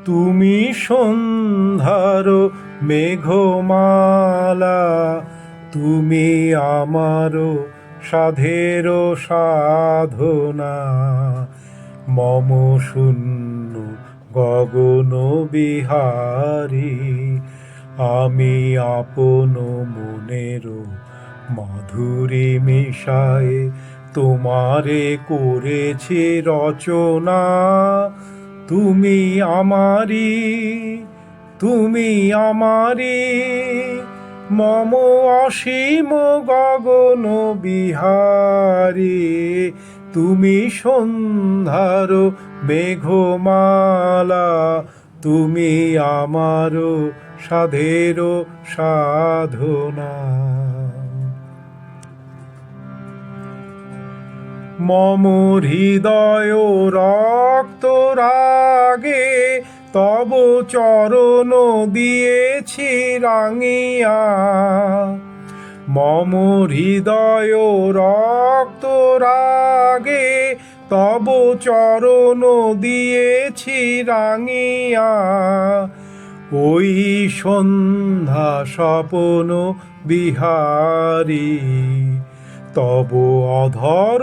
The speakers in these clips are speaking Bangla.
তুমি সন্ধ্যার মেঘমালা, তুমি আমারও সাধের সাধনা। মম শূন্য গগন বিহারী, আমি আপন মনের মাধুরী মিশায়ে তোমারে করেছি রচনা। তুমি আমারি, তুমি আমারি, মম অসীম গগন বিহারী। তুমি সন্ধ্যার মেঘমালা, তুমি আমারও সাধের সাধনা। মম হৃদয় রক্ত রাগে তব চরণ দিয়েছি রাঙিয়া। মম হৃদয় রক্ত রাগে তব চরণ দিয়েছি রাঙিয়া। ওই সন্ধ্যা স্বপন বিহারী, তব অধর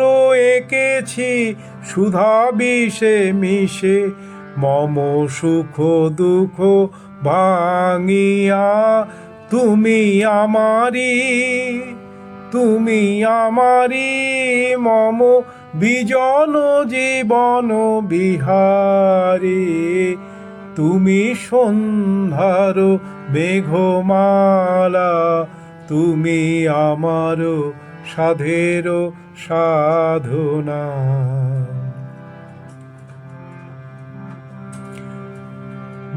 এঁকেছি সুধা বিষে মিশে মম সুখ দুঃখ ভাঙিয়া। তুমি আমারি, তুমি আমারি, মম বিজন জীবন বিহারী। তুমি সন্ধ্যার মেঘমালা, তুমি আমারও সাধের সাধনা।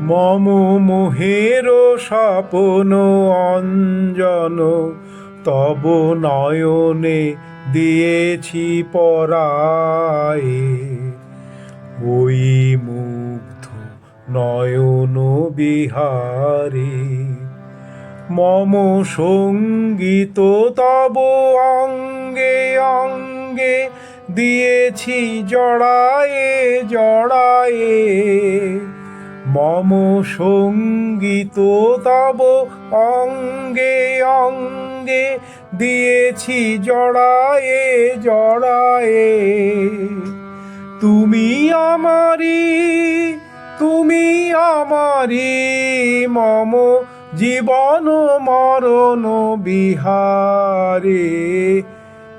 মম মোহের স্বপন অঞ্জন তব নয়নে দিয়েছি পরায়ে। ওই মুগ্ধ নয়ন বিহারী, মম সঙ্গীত তব অঙ্গে অঙ্গে দিয়েছি জড়ায়ে জড়ায়ে। মম সঙ্গীত তব অঙ্গে অঙ্গে দিয়েছি জড়ায়ে জড়ায়ে। তুমি আমারি, তুমি আমারি, মম জীবন মরণ বিহারী।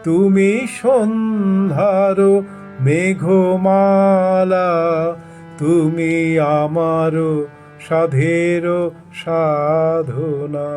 তুমি সন্ধ্যার মেঘমালা, তুমি আমারও সাধের সাধনা।